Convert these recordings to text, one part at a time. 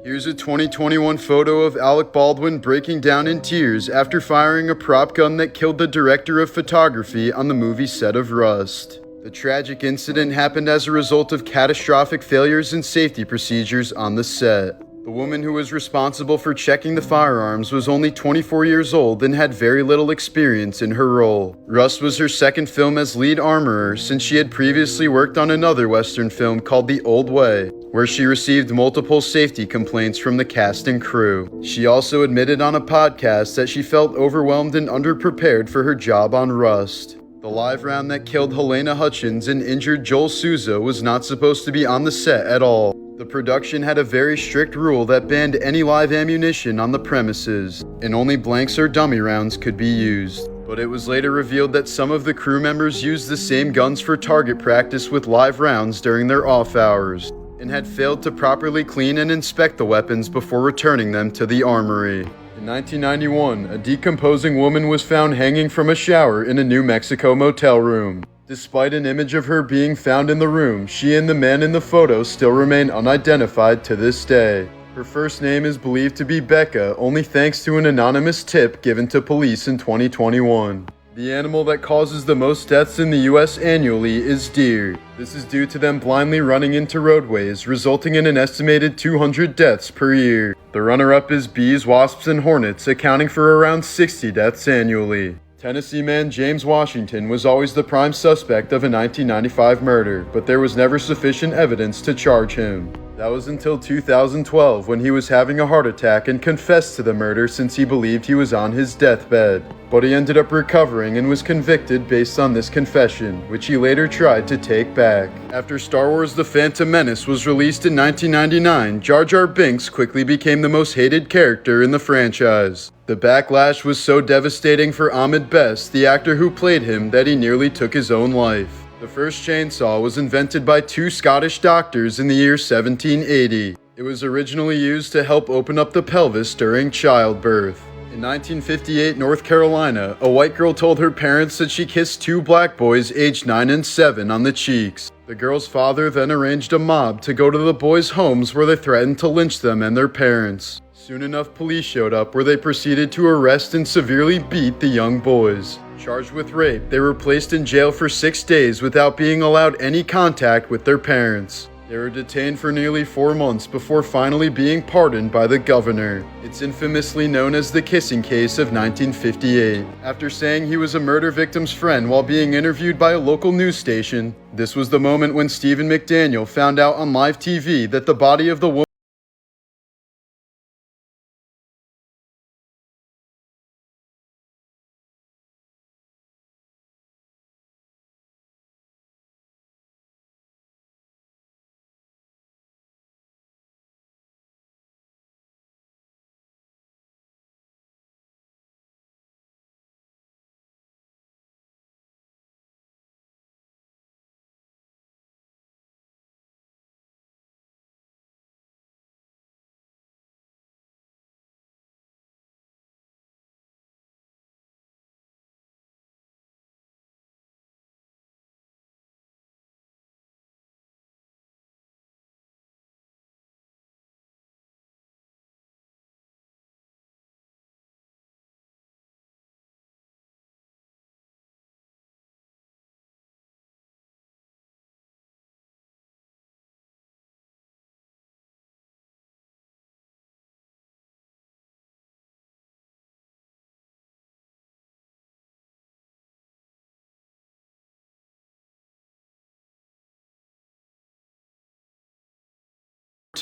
Here's a 2021 photo of Alec Baldwin breaking down in tears after firing a prop gun that killed the director of photography on the movie set of Rust. The tragic incident happened as a result of catastrophic failures in safety procedures on the set. The woman who was responsible for checking the firearms was only 24 years old and had very little experience in her role. Rust was her second film as lead armorer, since she had previously worked on another Western film called The Old Way, where she received multiple safety complaints from the cast and crew. She also admitted on a podcast that she felt overwhelmed and underprepared for her job on Rust. The live round that killed Helena Hutchins and injured Joel Souza was not supposed to be on the set at all. The production had a very strict rule that banned any live ammunition on the premises, and only blanks or dummy rounds could be used. But it was later revealed that some of the crew members used the same guns for target practice with live rounds during their off hours, and had failed to properly clean and inspect the weapons before returning them to the armory. In 1991, a decomposing woman was found hanging from a shower in a New Mexico motel room. Despite an image of her being found in the room, she and the man in the photo still remain unidentified to this day. Her first name is believed to be Becca, only thanks to an anonymous tip given to police in 2021. The animal that causes the most deaths in the US annually is deer. This is due to them blindly running into roadways, resulting in an estimated 200 deaths per year. The runner-up is bees, wasps, and hornets, accounting for around 60 deaths annually. Tennessee man James Washington was always the prime suspect of a 1995 murder, but there was never sufficient evidence to charge him. That was until 2012, when he was having a heart attack and confessed to the murder since he believed he was on his deathbed. But he ended up recovering and was convicted based on this confession, which he later tried to take back. After Star Wars The Phantom Menace was released in 1999, Jar Jar Binks quickly became the most hated character in the franchise. The backlash was so devastating for Ahmed Best, the actor who played him, that he nearly took his own life. The first chainsaw was invented by two Scottish doctors in the year 1780. It was originally used to help open up the pelvis during childbirth. In 1958 North Carolina, a white girl told her parents that she kissed two black boys aged 9 and 7 on the cheeks. The girl's father then arranged a mob to go to the boys' homes where they threatened to lynch them and their parents. Soon enough, police showed up where they proceeded to arrest and severely beat the young boys. Charged with rape, they were placed in jail for 6 days without being allowed any contact with their parents. They were detained for nearly 4 months before finally being pardoned by the governor. It's infamously known as the kissing case of 1958. After saying he was a murder victim's friend while being interviewed by a local news station, this was the moment when Stephen McDaniel found out on live TV that the body of the woman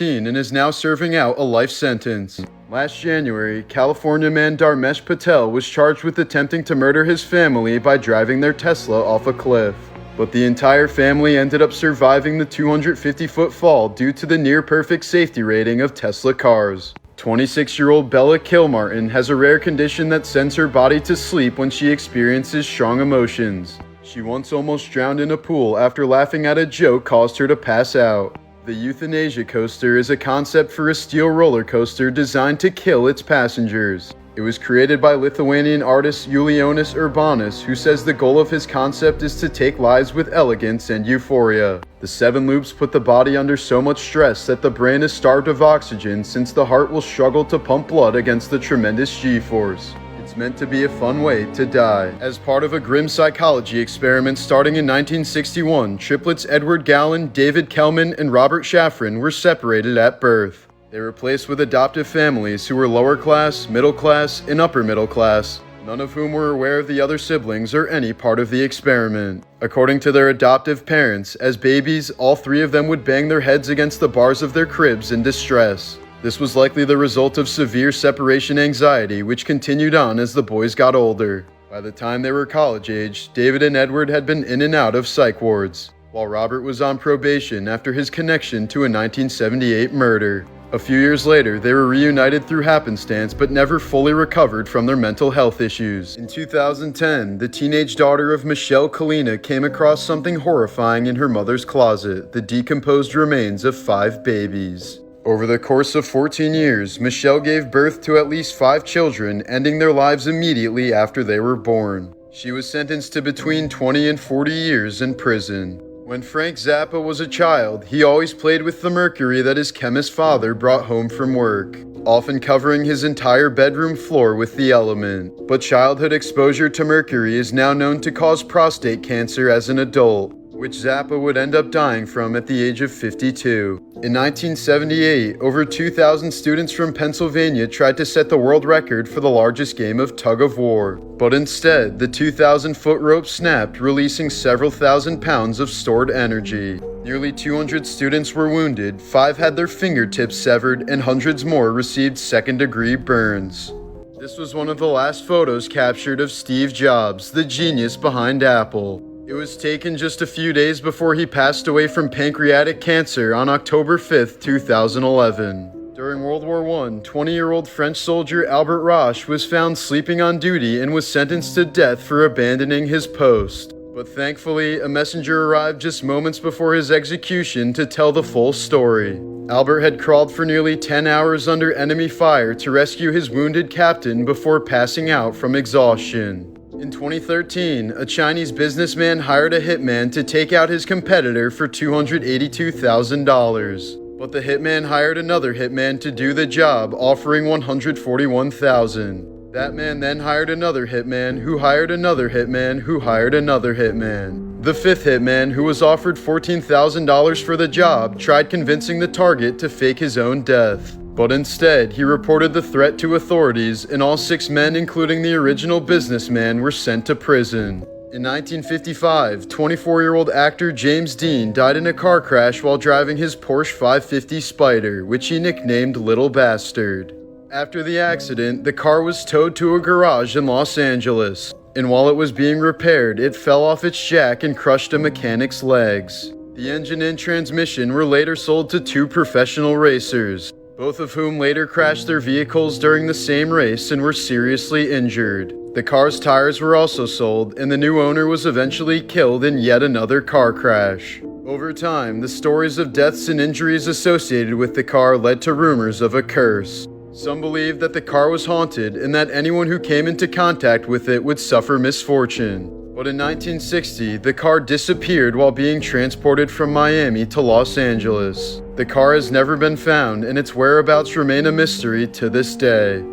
and is now serving out a life sentence. Last January, California man Dharmesh Patel was charged with attempting to murder his family by driving their Tesla off a cliff. But the entire family ended up surviving the 250-foot fall due to the near-perfect safety rating of Tesla cars. 26-year-old Bella Kilmartin has a rare condition that sends her body to sleep when she experiences strong emotions. She once almost drowned in a pool after laughing at a joke caused her to pass out. The euthanasia coaster is a concept for a steel roller coaster designed to kill its passengers. It was created by Lithuanian artist Julijonas Urbanas, who says the goal of his concept is to take lives with elegance and euphoria. The 7 loops put the body under so much stress that the brain is starved of oxygen, since the heart will struggle to pump blood against the tremendous G-force. It's meant to be a fun way to die. As part of a grim psychology experiment starting in 1961, triplets Edward Gallen, David Kellman, and Robert Shafran were separated at birth. They were placed with adoptive families who were lower class, middle class, and upper middle class, none of whom were aware of the other siblings or any part of the experiment. According to their adoptive parents, as babies, all 3 of them would bang their heads against the bars of their cribs in distress. This was likely the result of severe separation anxiety, which continued on as the boys got older. By the time they were college age, David and Edward had been in and out of psych wards, while Robert was on probation after his connection to a 1978 murder. A few years later, they were reunited through happenstance but never fully recovered from their mental health issues. In 2010, the teenage daughter of Michelle Kalina came across something horrifying in her mother's closet: the decomposed remains of 5 babies. Over the course of 14 years, Michelle gave birth to at least 5 children, ending their lives immediately after they were born. She was sentenced to between 20 and 40 years in prison. When Frank Zappa was a child, he always played with the mercury that his chemist father brought home from work, often covering his entire bedroom floor with the element. But childhood exposure to mercury is now known to cause prostate cancer as an adult, which Zappa would end up dying from at the age of 52. In 1978, over 2,000 students from Pennsylvania tried to set the world record for the largest game of tug-of-war. But instead, the 2,000-foot rope snapped, releasing several thousand pounds of stored energy. Nearly 200 students were wounded, 5 had their fingertips severed, and hundreds more received second-degree burns. This was one of the last photos captured of Steve Jobs, the genius behind Apple. It was taken just a few days before he passed away from pancreatic cancer on October 5, 2011. During World War I, 20-year-old French soldier Albert Roche was found sleeping on duty and was sentenced to death for abandoning his post. But thankfully, a messenger arrived just moments before his execution to tell the full story. Albert had crawled for nearly 10 hours under enemy fire to rescue his wounded captain before passing out from exhaustion. In 2013, a Chinese businessman hired a hitman to take out his competitor for $282,000. But the hitman hired another hitman to do the job, offering $141,000. That man then hired another hitman, who hired another hitman, who hired another hitman. The 5th hitman, who was offered $14,000 for the job, tried convincing the target to fake his own death. But instead, he reported the threat to authorities, and all 6 men, including the original businessman, were sent to prison. In 1955, 24-year-old actor James Dean died in a car crash while driving his Porsche 550 Spider, which he nicknamed Little Bastard. After the accident, the car was towed to a garage in Los Angeles, and while it was being repaired, it fell off its jack and crushed a mechanic's legs. The engine and transmission were later sold to 2 professional racers, both of whom later crashed their vehicles during the same race and were seriously injured. The car's tires were also sold, and the new owner was eventually killed in yet another car crash. Over time, the stories of deaths and injuries associated with the car led to rumors of a curse. Some believed that the car was haunted and that anyone who came into contact with it would suffer misfortune. But in 1960, the car disappeared while being transported from Miami to Los Angeles. The car has never been found, and its whereabouts remain a mystery to this day.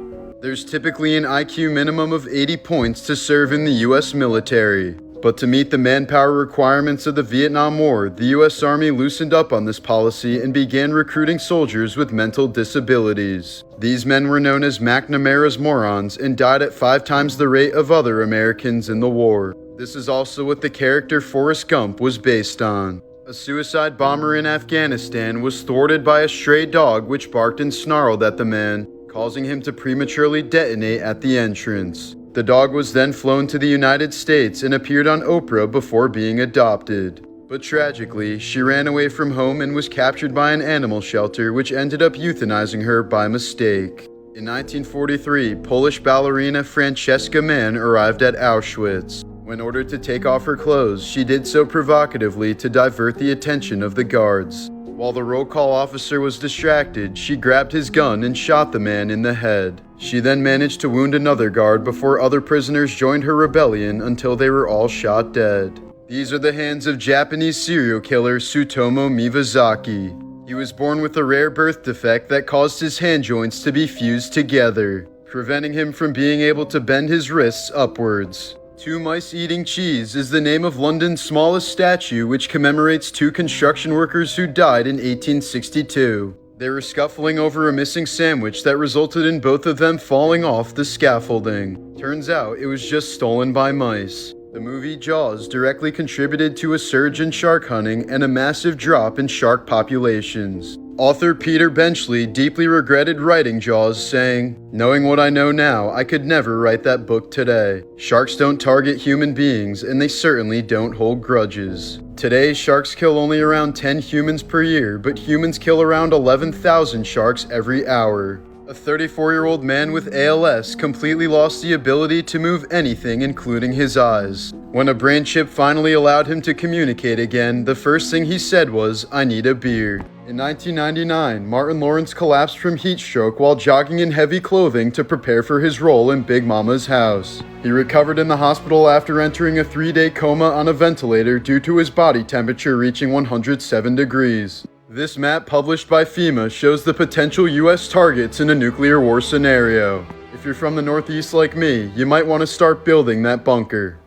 There's typically an IQ minimum of 80 points to serve in the U.S. military. But to meet the manpower requirements of the Vietnam War, the U.S. Army loosened up on this policy and began recruiting soldiers with mental disabilities. These men were known as McNamara's morons and died at 5 times the rate of other Americans in the war. This is also what the character Forrest Gump was based on. A suicide bomber in Afghanistan was thwarted by a stray dog which barked and snarled at the man, causing him to prematurely detonate at the entrance. The dog was then flown to the United States and appeared on Oprah before being adopted. But tragically, she ran away from home and was captured by an animal shelter which ended up euthanizing her by mistake. In 1943, Polish ballerina Francesca Mann arrived at Auschwitz. When ordered to take off her clothes, she did so provocatively to divert the attention of the guards. While the roll call officer was distracted, she grabbed his gun and shot the man in the head. She then managed to wound another guard before other prisoners joined her rebellion until they were all shot dead. These are the hands of Japanese serial killer Tsutomu Miyazaki. He was born with a rare birth defect that caused his hand joints to be fused together, preventing him from being able to bend his wrists upwards. Two Mice Eating Cheese is the name of London's smallest statue, which commemorates two construction workers who died in 1862. They were scuffling over a missing sandwich that resulted in both of them falling off the scaffolding. Turns out it was just stolen by mice. The movie Jaws directly contributed to a surge in shark hunting and a massive drop in shark populations. Author Peter Benchley deeply regretted writing Jaws, saying, "Knowing what I know now, I could never write that book today. Sharks don't target human beings, and they certainly don't hold grudges." Today, sharks kill only around 10 humans per year, but humans kill around 11,000 sharks every hour. A 34-year-old man with ALS completely lost the ability to move anything, including his eyes. When a brain chip finally allowed him to communicate again, the first thing he said was, "I need a beer." In 1999, Martin Lawrence collapsed from heat stroke while jogging in heavy clothing to prepare for his role in Big Mama's House. He recovered in the hospital after entering a 3-day coma on a ventilator due to his body temperature reaching 107 degrees. This map, published by FEMA, shows the potential US targets in a nuclear war scenario. If you're from the Northeast like me, you might want to start building that bunker.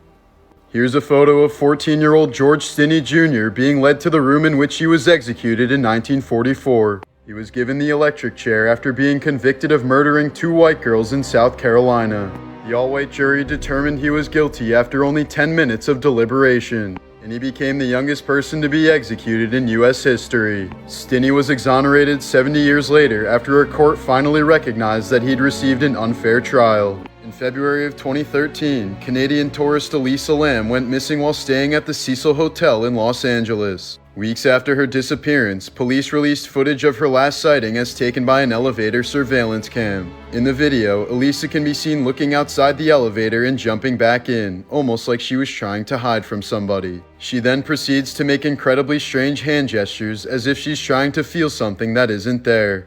Here's a photo of 14-year-old George Stinney Jr. being led to the room in which he was executed in 1944. He was given the electric chair after being convicted of murdering 2 white girls in South Carolina. The all-white jury determined he was guilty after only 10 minutes of deliberation, and he became the youngest person to be executed in US history. Stinney was exonerated 70 years later after a court finally recognized that he'd received an unfair trial. In February of 2013, Canadian tourist Elisa Lam went missing while staying at the Cecil Hotel in Los Angeles. Weeks after her disappearance, police released footage of her last sighting as taken by an elevator surveillance cam. In the video, Elisa can be seen looking outside the elevator and jumping back in, almost like she was trying to hide from somebody. She then proceeds to make incredibly strange hand gestures as if she's trying to feel something that isn't there.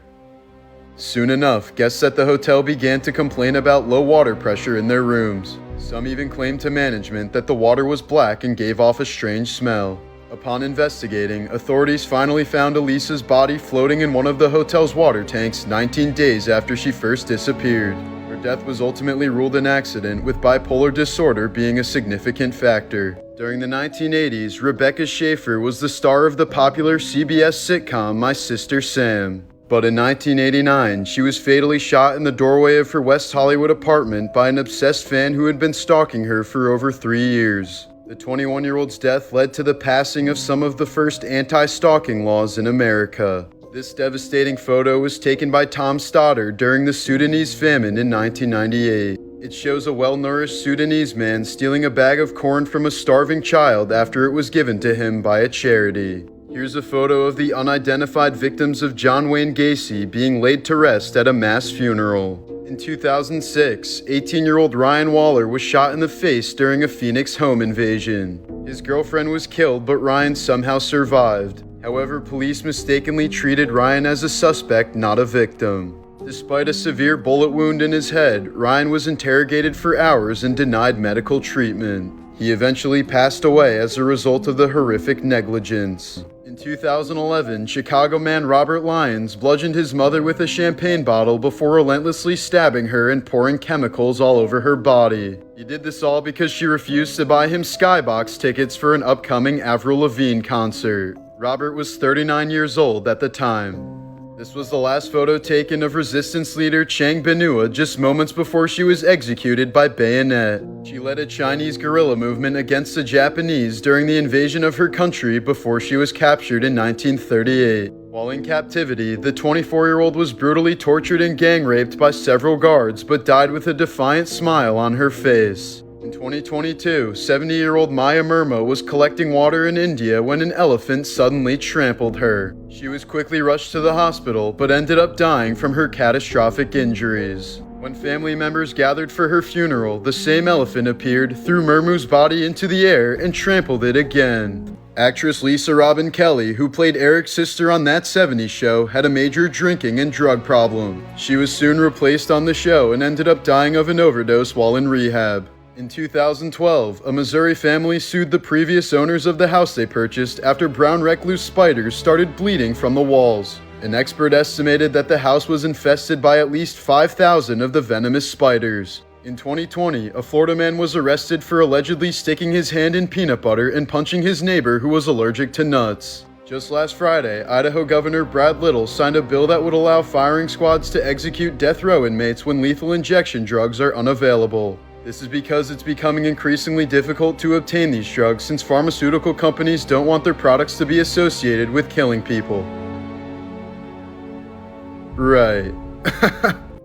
Soon enough, guests at the hotel began to complain about low water pressure in their rooms. Some even claimed to management that the water was black and gave off a strange smell. Upon investigating, authorities finally found Elisa's body floating in one of the hotel's water tanks 19 days after she first disappeared. Her death was ultimately ruled an accident, with bipolar disorder being a significant factor. During the 1980s, Rebecca Schaeffer was the star of the popular CBS sitcom My Sister Sam. But in 1989, she was fatally shot in the doorway of her West Hollywood apartment by an obsessed fan who had been stalking her for over 3 years. The 21-year-old's death led to the passing of some of the first anti-stalking laws in America. This devastating photo was taken by Tom Stoddard during the Sudanese famine in 1998. It shows a well-nourished Sudanese man stealing a bag of corn from a starving child after it was given to him by a charity. Here's a photo of the unidentified victims of John Wayne Gacy being laid to rest at a mass funeral. In 2006, 18-year-old Ryan Waller was shot in the face during a Phoenix home invasion. His girlfriend was killed, but Ryan somehow survived. However, police mistakenly treated Ryan as a suspect, not a victim. Despite a severe bullet wound in his head, Ryan was interrogated for hours and denied medical treatment. He eventually passed away as a result of the horrific negligence. In 2011, Chicago man Robert Lyons bludgeoned his mother with a champagne bottle before relentlessly stabbing her and pouring chemicals all over her body. He did this all because she refused to buy him Skybox tickets for an upcoming Avril Lavigne concert. Robert was 39 years old at the time. This was the last photo taken of resistance leader Chiang Bin-Hua just moments before she was executed by bayonet. She led a Chinese guerrilla movement against the Japanese during the invasion of her country before she was captured in 1938. While in captivity, the 24-year-old was brutally tortured and gang raped by several guards, but died with a defiant smile on her face. In 2022, 70-year-old Maya Murma was collecting water in India when an elephant suddenly trampled her. She was quickly rushed to the hospital, but ended up dying from her catastrophic injuries. When family members gathered for her funeral, the same elephant appeared, threw Murmu's body into the air, and trampled it again. Actress Lisa Robin Kelly, who played Eric's sister on That 70s Show, had a major drinking and drug problem. She was soon replaced on the show and ended up dying of an overdose while in rehab. In 2012, a Missouri family sued the previous owners of the house they purchased after brown recluse spiders started bleeding from the walls. An expert estimated that the house was infested by at least 5,000 of the venomous spiders. In 2020, a Florida man was arrested for allegedly sticking his hand in peanut butter and punching his neighbor who was allergic to nuts. Just last Friday, Idaho Governor Brad Little signed a bill that would allow firing squads to execute death row inmates when lethal injection drugs are unavailable. This is because it's becoming increasingly difficult to obtain these drugs since pharmaceutical companies don't want their products to be associated with killing people. Right.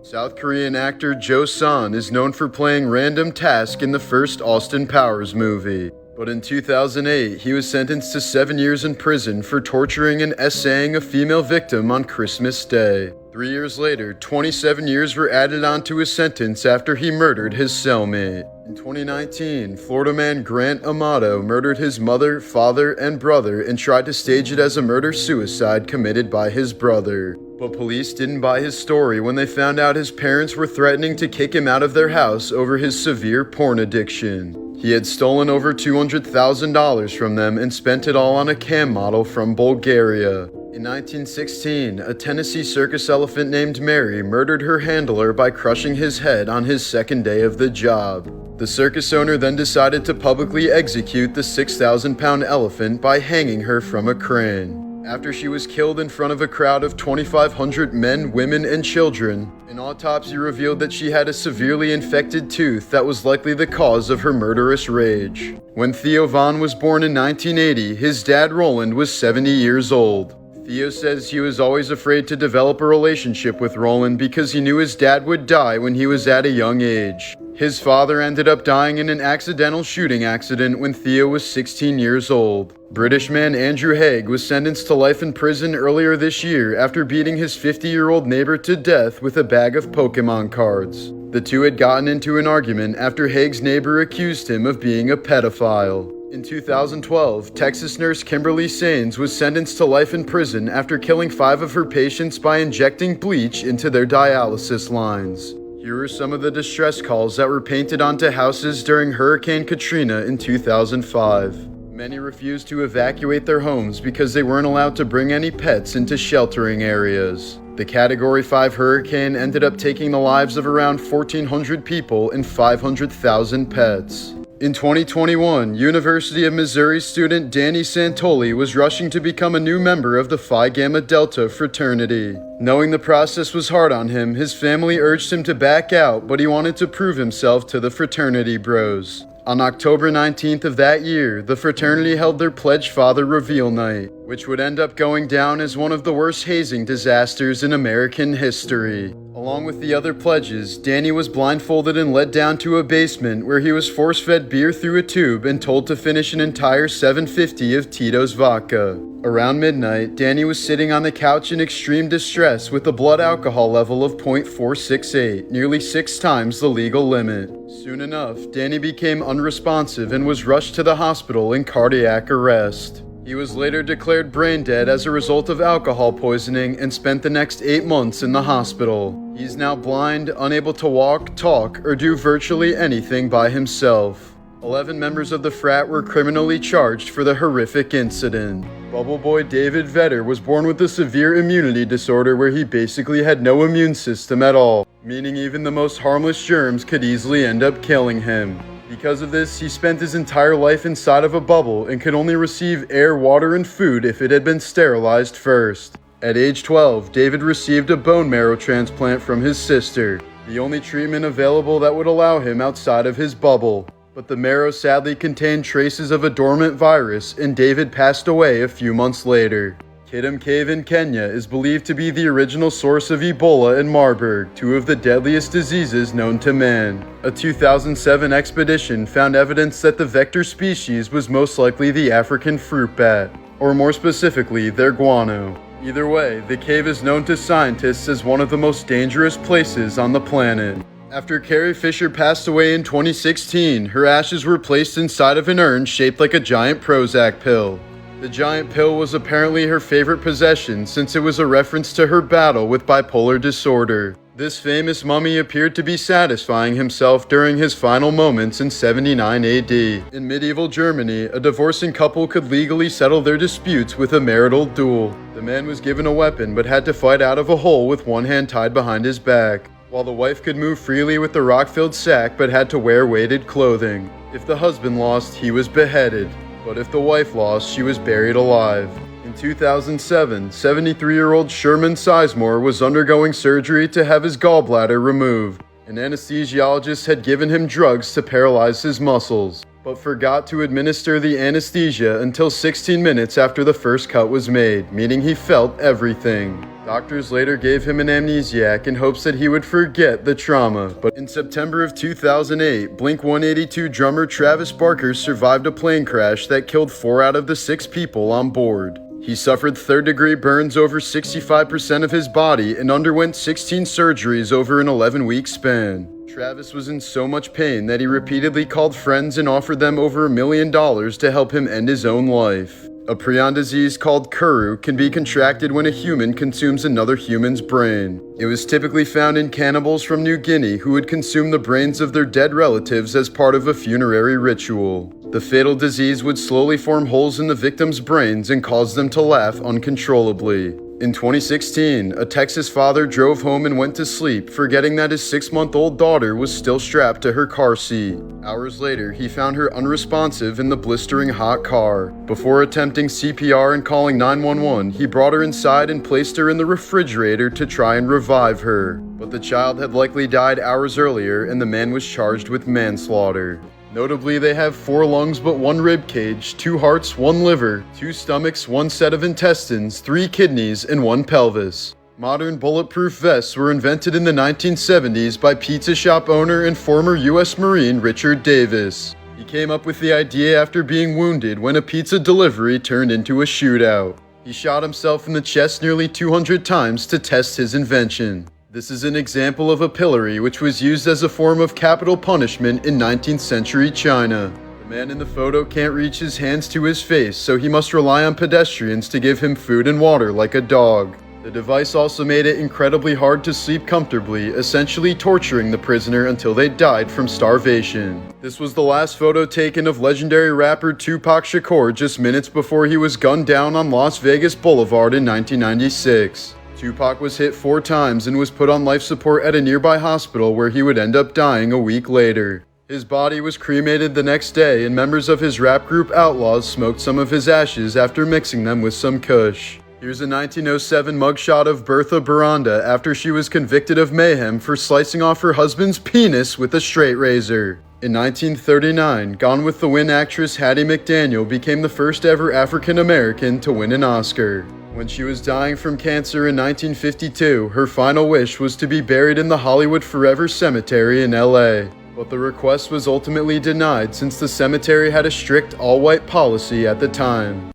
South Korean actor Jo Son is known for playing Random Task in the first Austin Powers movie. But in 2008, he was sentenced to 7 years in prison for torturing and essaying a female victim on Christmas Day. 3 years later, 27 years were added onto his sentence after he murdered his cellmate. In 2019, Florida man Grant Amato murdered his mother, father, and brother and tried to stage it as a murder-suicide committed by his brother. But police didn't buy his story when they found out his parents were threatening to kick him out of their house over his severe porn addiction. He had stolen over $200,000 from them and spent it all on a cam model from Bulgaria. In 1916, a Tennessee circus elephant named Mary murdered her handler by crushing his head on his second day of the job. The circus owner then decided to publicly execute the 6,000-pound elephant by hanging her from a crane. After she was killed in front of a crowd of 2,500 men, women, and children, an autopsy revealed that she had a severely infected tooth that was likely the cause of her murderous rage. When Theo Von was born in 1980, his dad Roland was 70 years old. Theo says he was always afraid to develop a relationship with Roland because he knew his dad would die when he was at a young age. His father ended up dying in an accidental shooting accident when Theo was 16 years old. British man Andrew Haig was sentenced to life in prison earlier this year after beating his 50-year-old neighbor to death with a bag of Pokemon cards. The two had gotten into an argument after Haig's neighbor accused him of being a pedophile. In 2012, Texas nurse Kimberly Sains was sentenced to life in prison after killing 5 of her patients by injecting bleach into their dialysis lines. Here are some of the distress calls that were painted onto houses during Hurricane Katrina in 2005. Many refused to evacuate their homes because they weren't allowed to bring any pets into sheltering areas. The Category 5 hurricane ended up taking the lives of around 1,400 people and 500,000 pets. In 2021, University of Missouri student Danny Santoli was rushing to become a new member of the Phi Gamma Delta fraternity. Knowing the process was hard on him, his family urged him to back out, but he wanted to prove himself to the fraternity bros. On October 19th of that year, the fraternity held their Pledge Father Reveal Night, which would end up going down as one of the worst hazing disasters in American history. Along with the other pledges, Danny was blindfolded and led down to a basement where he was force-fed beer through a tube and told to finish an entire 750 of Tito's vodka. Around midnight, Danny was sitting on the couch in extreme distress with a blood alcohol level of 0.468, nearly 6 times the legal limit. Soon enough, Danny became unresponsive and was rushed to the hospital in cardiac arrest. He was later declared brain dead as a result of alcohol poisoning and spent the next 8 months in the hospital. He's now blind, unable to walk, talk, or do virtually anything by himself. 11 members of the frat were criminally charged for the horrific incident. Bubble boy David Vetter was born with a severe immunity disorder where he basically had no immune system at all, meaning even the most harmless germs could easily end up killing him. Because of this, he spent his entire life inside of a bubble and could only receive air, water, and food if it had been sterilized first. At age 12, David received a bone marrow transplant from his sister, the only treatment available that would allow him outside of his bubble. But the marrow sadly contained traces of a dormant virus, and David passed away a few months later. Kidam Cave in Kenya is believed to be the original source of Ebola and Marburg, 2 of the deadliest diseases known to man. A 2007 expedition found evidence that the vector species was most likely the African fruit bat, or more specifically, their guano. Either way, the cave is known to scientists as one of the most dangerous places on the planet. After Carrie Fisher passed away in 2016, her ashes were placed inside of an urn shaped like a giant Prozac pill. The giant pill was apparently her favorite possession since it was a reference to her battle with bipolar disorder. This famous mummy appeared to be satisfying himself during his final moments in 79 AD. In medieval Germany, a divorcing couple could legally settle their disputes with a marital duel. The man was given a weapon but had to fight out of a hole with one hand tied behind his back, while the wife could move freely with the rock-filled sack but had to wear weighted clothing. If the husband lost, he was beheaded, but if the wife lost, she was buried alive. In 2007, 73-year-old Sherman Sizemore was undergoing surgery to have his gallbladder removed. An anesthesiologist had given him drugs to paralyze his muscles, but forgot to administer the anesthesia until 16 minutes after the first cut was made, meaning he felt everything. Doctors later gave him an amnesiac in hopes that he would forget the trauma, but in September of 2008, Blink-182 drummer Travis Barker survived a plane crash that killed 4 out of the 6 people on board. He suffered third-degree burns over 65% of his body and underwent 16 surgeries over an 11-week span. Travis was in so much pain that he repeatedly called friends and offered them over $1 million to help him end his own life. A prion disease called kuru can be contracted when a human consumes another human's brain. It was typically found in cannibals from New Guinea who would consume the brains of their dead relatives as part of a funerary ritual. The fatal disease would slowly form holes in the victims' brains and cause them to laugh uncontrollably. In 2016, a Texas father drove home and went to sleep, forgetting that his 6-month-old daughter was still strapped to her car seat. Hours later, he found her unresponsive in the blistering hot car. Before attempting CPR and calling 911, he brought her inside and placed her in the refrigerator to try and revive her. But the child had likely died hours earlier, and the man was charged with manslaughter. Notably, they have 4 lungs but 1 rib cage, 2 hearts, 1 liver, 2 stomachs, 1 set of intestines, 3 kidneys, and 1 pelvis. Modern bulletproof vests were invented in the 1970s by pizza shop owner and former U.S. Marine Richard Davis. He came up with the idea after being wounded when a pizza delivery turned into a shootout. He shot himself in the chest nearly 200 times to test his invention. This is an example of a pillory which was used as a form of capital punishment in 19th century China. The man in the photo can't reach his hands to his face, so he must rely on pedestrians to give him food and water like a dog. The device also made it incredibly hard to sleep comfortably, essentially torturing the prisoner until they died from starvation. This was the last photo taken of legendary rapper Tupac Shakur just minutes before he was gunned down on Las Vegas Boulevard in 1996. Tupac was hit 4 times and was put on life support at a nearby hospital where he would end up dying a week later. His body was cremated the next day, and members of his rap group Outlaws smoked some of his ashes after mixing them with some kush. Here's a 1907 mugshot of Bertha Baranda after she was convicted of mayhem for slicing off her husband's penis with a straight razor. In 1939, Gone with the Wind actress Hattie McDaniel became the first ever African American to win an Oscar. When she was dying from cancer in 1952, her final wish was to be buried in the Hollywood Forever Cemetery in LA. But the request was ultimately denied since the cemetery had a strict all-white policy at the time.